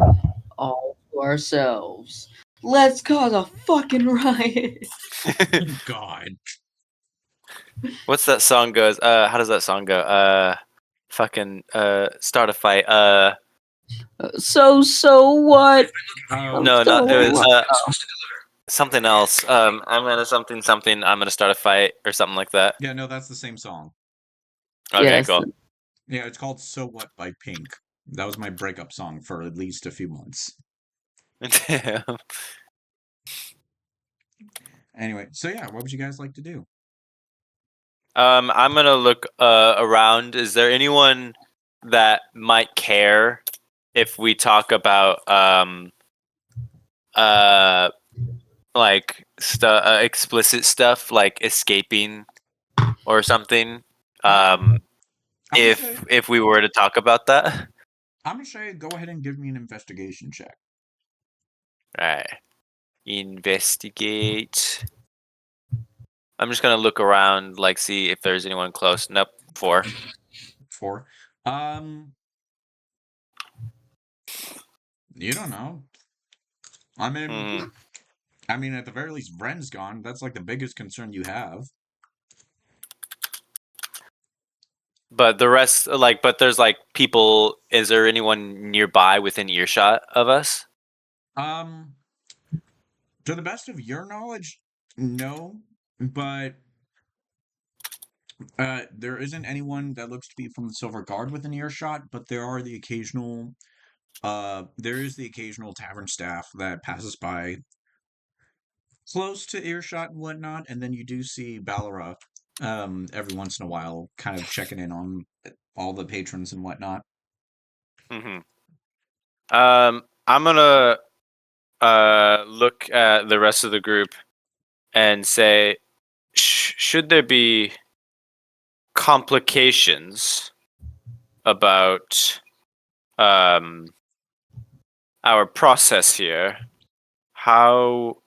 All to ourselves. Let's cause a fucking riot. God. What's that song goes? How does that song go? Fucking start a fight. So what? Oh, No, not it was what? I'm supposed to deliver. something else. I'm gonna something. I'm gonna start a fight or something like that. yeah, no, that's the same song. Okay, Yes. cool. Yeah, it's called So What by Pink. That was my breakup song for at least a few months. Damn. Anyway, so yeah, what would you guys like to do? I'm gonna look around. Is there anyone that might care if we talk about like explicit stuff like escaping or something? I'm gonna If say, if we were to talk about that, go ahead and give me an investigation check. right? Investigate. I'm just gonna look around, like see if there's anyone close. Nope, 4. 4. You don't know. I mean, at the very least, Vren's gone. That's like the biggest concern you have. But the rest, but there's like people. Is there anyone nearby within earshot of us? To the best of your knowledge, no. But there isn't anyone that looks to be from the Silver Guard within earshot. But there is the occasional tavern staff that passes by close to earshot and whatnot, and then you do see Balara every once in a while kind of checking in on all the patrons and whatnot. I'm gonna look at the rest of the group and say, should there be complications about our process here, how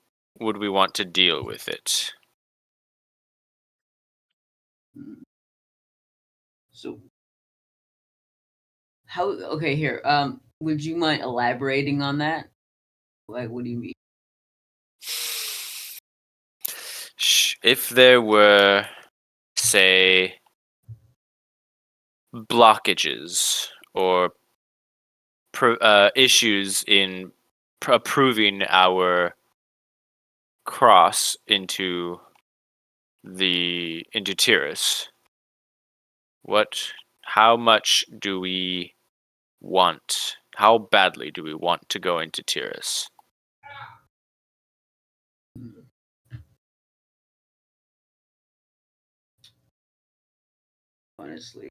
would we want to deal with it? So how okay here. Would you mind elaborating on that? Like what do you mean? If there were, say, blockages or issues in approving our cross into Tyrus, how much do we want? How badly do we want to go into Tyrus? Honestly.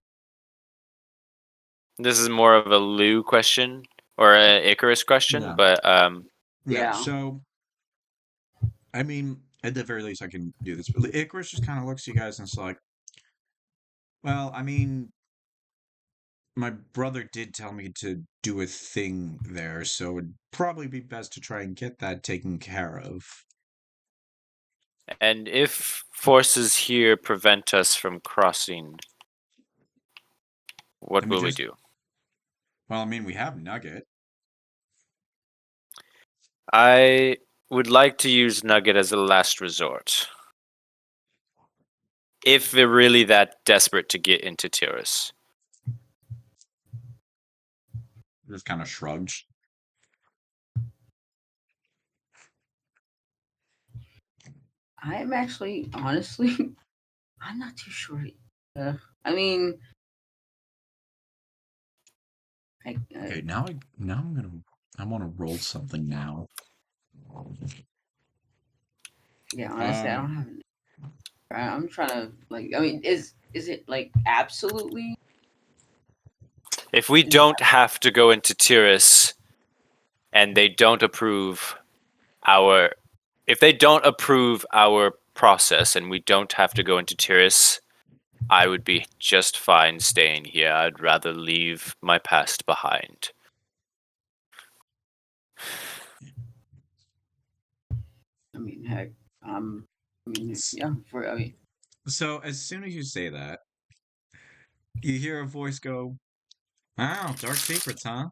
This is more of a Lou question or an Icarus question, Yeah. but Yeah. So, I mean, at the very least, I can do this. But Icarus just kind of looks at you guys and it's like, well, I mean, my brother did tell me to do a thing there, so it'd probably be best to try and get that taken care of. and if forces here prevent us from crossing, what will we do? Well, I mean, we have Nugget. I would like to use Nugget as a last resort. If we're really that desperate to get into Tyrus. Just kind of shrugged. I'm actually, honestly, I'm not too sure. I mean, Okay, now I want to roll something now. yeah, honestly, I don't have. I'm trying to like. I mean, is it like absolutely? If we don't have to go into Tyrus, and they don't approve our, if they don't approve our process, and we don't have to go into Tyrus, I would be just fine staying here. I'd rather leave my past behind. I mean, heck. Yeah. So as soon as you say that, you hear a voice go, "Wow, dark secrets, huh?"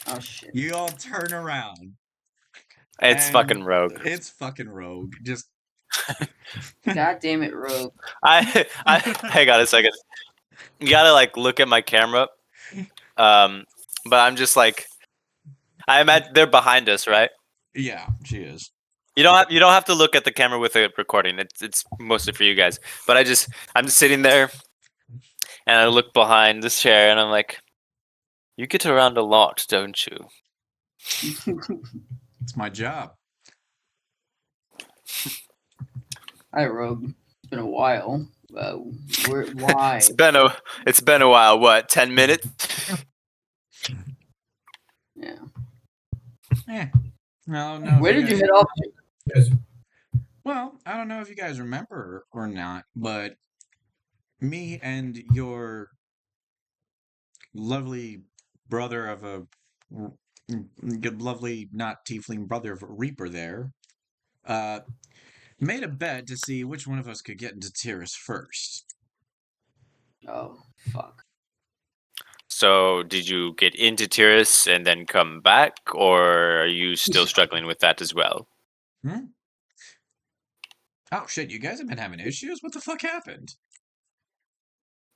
Oh shit. You all turn around, It's and fucking Rogue. it's fucking Rogue. Just God damn it, Rogue. I hang on a second. You gotta like look at my camera. But I'm just like, I imagine they're behind us, right? yeah, she is. You don't have to look at the camera with it recording. It's mostly for you guys. But I'm just sitting there, and I look behind this chair, and I'm like, you get around a lot, don't you? It's my job. Hi, Rogue. It's been a while. Why? It's been a while. What, 10 minutes? Yeah. No. Where did you head off to? Yes. Well, I don't know if you guys remember or not, but me and your lovely brother of a good, lovely, not tiefling brother of a reaper there, uh, made a bet to see which one of us could get into Tyrus first. Oh fuck. So, did you get into Tyrus and then come back, or are you still struggling with that as well? Hmm? Oh shit, you guys have been having issues? What the fuck happened?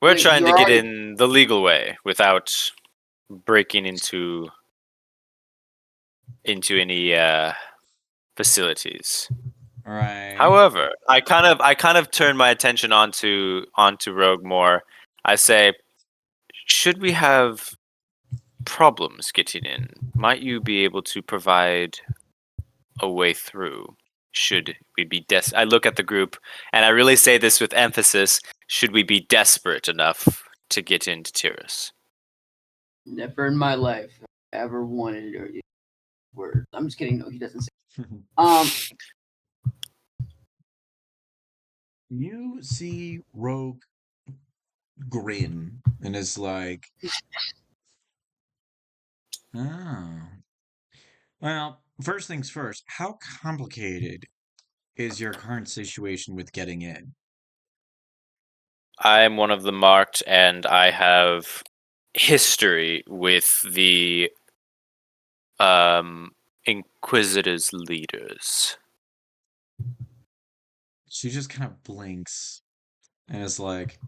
We're Wait, trying you to get already- in the legal way without breaking into any facilities. Right. However, I kind of turn my attention onto Rogue more. I say, should we have problems getting in, might you be able to provide a way through? Should we be I look at the group, and I really say this with emphasis, should we be desperate enough to get into Tyrus? Never in my life have I ever wanted or word. I'm just kidding. No, he doesn't say. You see Rogue grin and is like, oh. Well, first things first, how complicated is your current situation with getting in? I am one of the marked, and I have history with the Inquisitor's leaders. She just kind of blinks and is like,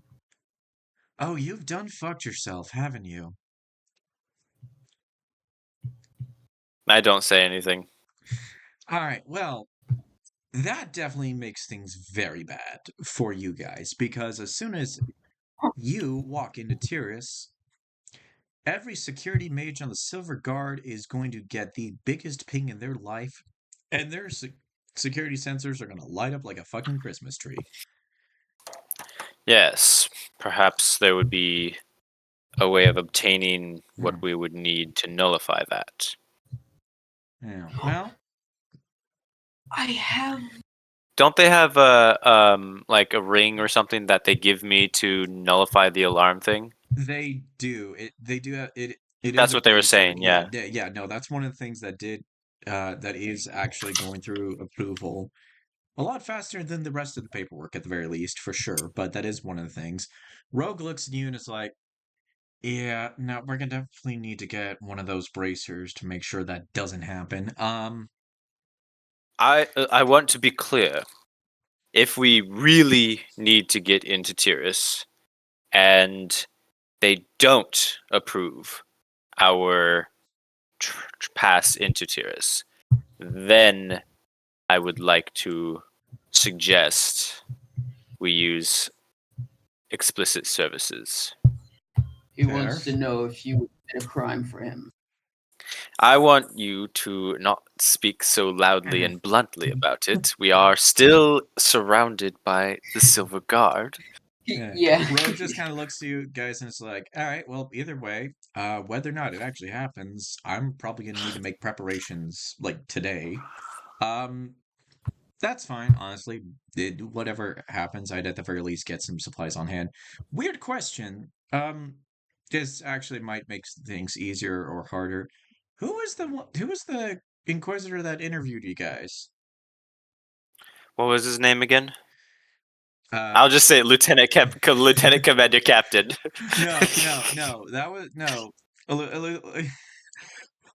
oh, you've done fucked yourself, haven't you? I don't say anything. All right, well, that definitely makes things very bad for you guys because as soon as you walk into Tyrus, every security mage on the Silver Guard is going to get the biggest ping in their life, and their security sensors are going to light up like a fucking Christmas tree. Yes, perhaps there would be a way of obtaining what we would need to nullify that. Yeah, well, I have. Don't they have a like a ring or something that they give me to nullify the alarm thing? they do. They do have it. It is That's a what they were bracer. saying, yeah. Yeah. No, that's one of the things that did. That is actually going through approval a lot faster than the rest of the paperwork, at the very least, for sure. But that is one of the things. Rogue looks at you and is like, "Yeah, no, we're gonna definitely need to get one of those bracers to make sure that doesn't happen." I want to be clear. If we really need to get into Tyrus and they don't approve our pass into Tyrus, then I would like to suggest we use explicit services. He Fair. wants to know if you would commit a crime for him. I want you to not speak so loudly and bluntly about it. We are still surrounded by the Silver Guard. Yeah. Rogue just kind of looks to you guys and it's like, all right, well, either way, whether or not it actually happens, I'm probably gonna need to make preparations like today. Um, that's fine, honestly. Whatever happens, I'd at the very least get some supplies on hand. Weird question. This actually might make things easier or harder. Who was the Inquisitor that interviewed you guys? What was his name again? Uh, I'll just say Lieutenant Commander Captain. no. That was no.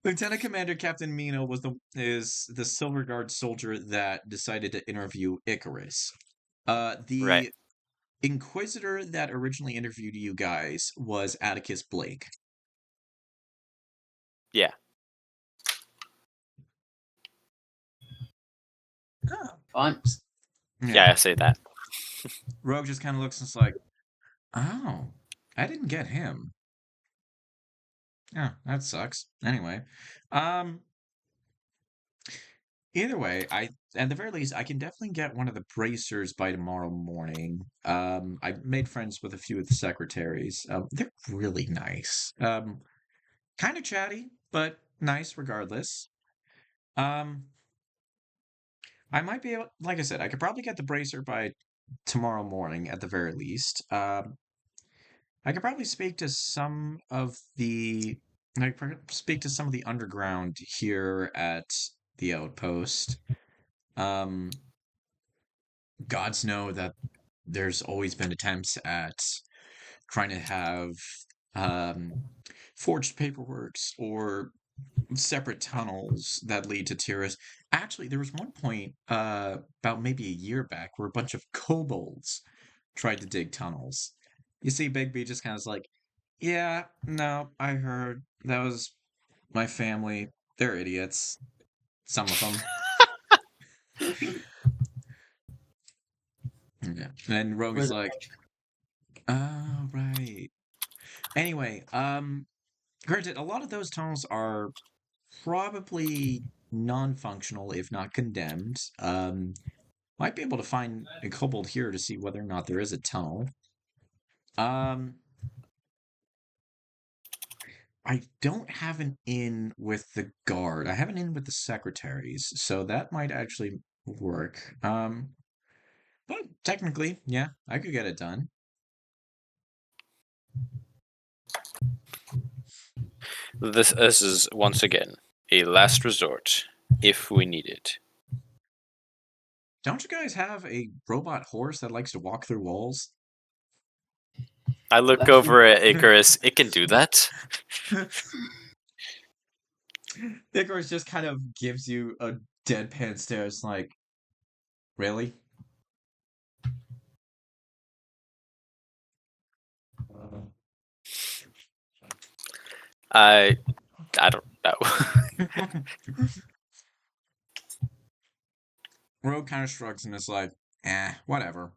Lieutenant Commander Captain Mino is the Silver Guard soldier that decided to interview Icarus. Right. The Inquisitor that originally interviewed you guys was Atticus Blake. Yeah. Fun. Yeah, I say that. Rogue just kind of looks and is like, oh, I didn't get him. Yeah, that sucks. Anyway, um, either way, at the very least, I can definitely get one of the bracers by tomorrow morning. I made friends with a few of the secretaries. They're really nice. Kind of chatty, but nice regardless. Um, I might be able, like I said, I could probably get the bracer by tomorrow morning at the very least. I could probably speak to some of the, speak to some of the underground here at the outpost. Um, gods know that there's always been attempts at trying to have um, forged paperworks or separate tunnels that lead to Tyrus. Actually, there was one point about maybe a year back where a bunch of kobolds tried to dig tunnels. You see, Big B just kind of like, yeah, no, I heard that was my family. They're idiots. Some of them. Yeah. And Rogue is like, oh, right. Anyway, granted, a lot of those tunnels are probably non-functional, if not condemned. Might be able to find a kobold here to see whether or not there is a tunnel. Um, I don't have an in with the guard. I have an in with the secretaries, so that might actually work. But technically, yeah, I could get it done. This is once again a last resort if we need it. Don't you guys have a robot horse that likes to walk through walls? I look over at Icarus. It can do that. Icarus just kind of gives you a deadpan stare. It's like, really? I don't know. Rogue kind of shrugs and is like, whatever.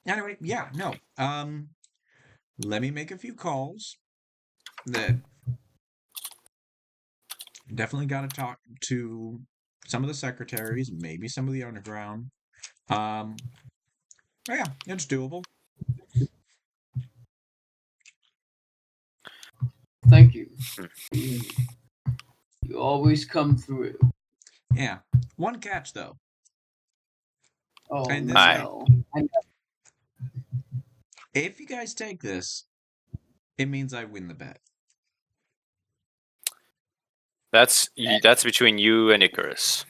Anyway, yeah, no. Let me make a few calls. That definitely got to talk to some of the secretaries, maybe some of the underground. But yeah, it's doable. Thank you. You always come through. Yeah. One catch though. Oh And this no. If you guys take this, it means I win the bet. That's between you and Icarus.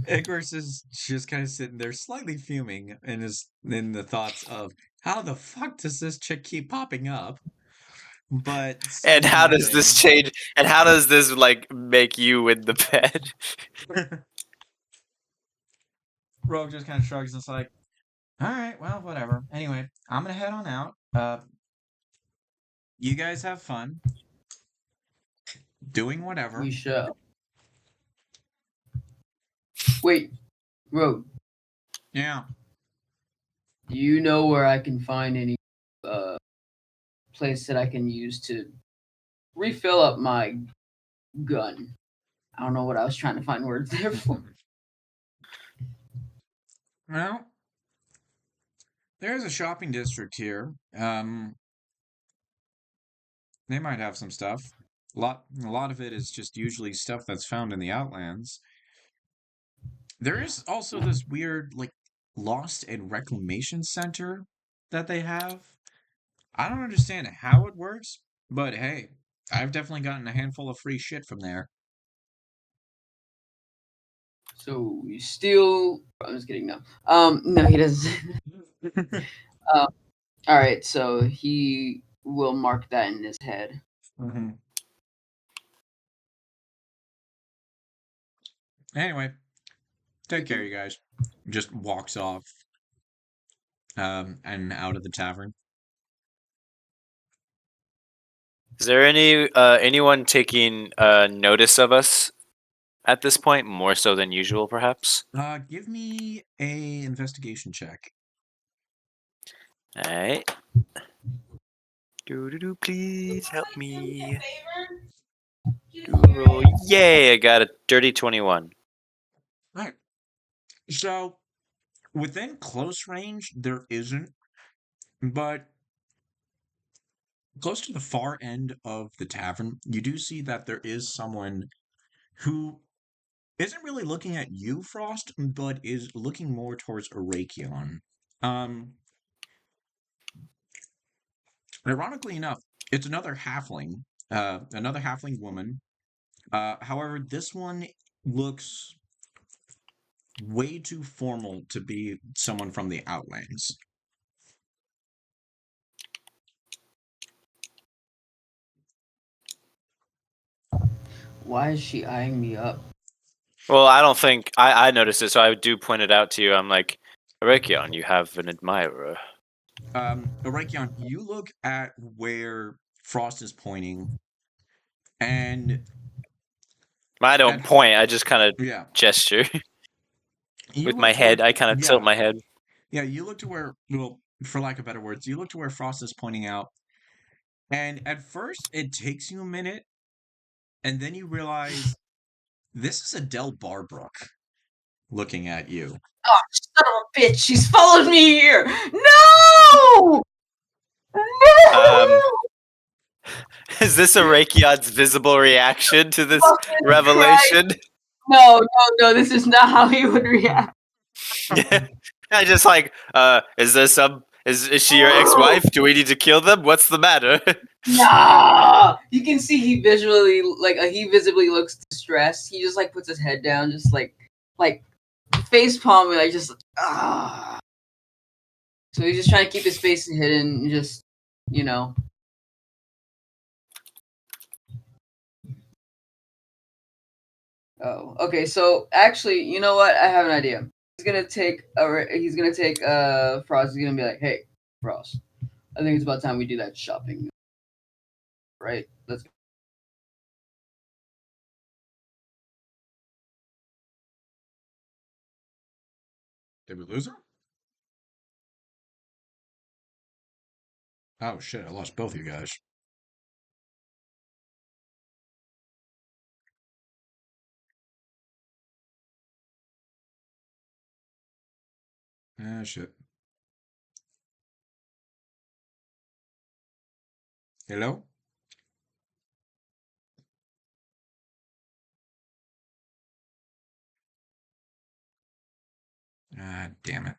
Icarus is just kind of sitting there, slightly fuming, in the thoughts of how the fuck does this chick keep popping up? But And still how does this nothing. change? And how does this like make you win the bet? Rogue just kind of shrugs and is like, all right, well, whatever. Anyway, I'm gonna head on out. You guys have fun doing whatever. We shall. Wait, Rogue. Yeah. Do you know where I can find any place that I can use to refill up my gun. I don't know what I was trying to find words there for. Well, there's a shopping district here. They might have some stuff. A lot of it is just usually stuff that's found in the Outlands. There is also this weird, like, lost and reclamation center that they have. I don't understand how it works, but hey, I've definitely gotten a handful of free shit from there. So you steal. I'm just kidding. No. No, he doesn't. All right. So he will mark that in his head. Mm-hmm. Anyway, take care, you guys. Just walks off, and out of the tavern. Is there anyone taking notice of us at this point, more so than usual, perhaps? Give me a investigation check. All right. Do please help me. Roll. Yay! I got a dirty 21. Right. So, within close range, there isn't, but close to the far end of the tavern, you do see that there is someone who isn't really looking at you, Frost, but is looking more towards Arakion. Um, Ironically enough, it's another halfling woman. However, this one looks way too formal to be someone from the Outlands. Why is she eyeing me up? Well, I don't think I noticed it, so I do point it out to you. I'm like, Arakion, you have an admirer. Arakion, you look at where Frost is pointing, and I don't at point. I just kind of yeah, gesture you with look my to where head. I kind of tilt yeah, my head. yeah, you look to where, well, for lack of better words, you look to where Frost is pointing out, and at first it takes you a minute, and then you realize this is Adele Barbrook looking at you. Oh, son of a bitch! She's followed me here. No! Um, No! Is this Arakion's visible reaction to this Fucking Christ! revelation? No, no, no! This is not how he would react. I just like, is there some? Is she your ex-wife? Do we need to kill them? What's the matter? Nah! You can see he visually, he visibly looks distressed. He just like puts his head down, just like face palming, like just ah. So he's just trying to keep his face hidden, just you know. Oh, okay. So actually, you know what? I have an idea. He's gonna take Frost. He's gonna be like, "Hey, Frost, I think it's about time we do that shopping, right? Let's go." Did we lose her? Oh shit, I lost both you guys. Ah, shit. Hello? Ah, damn it.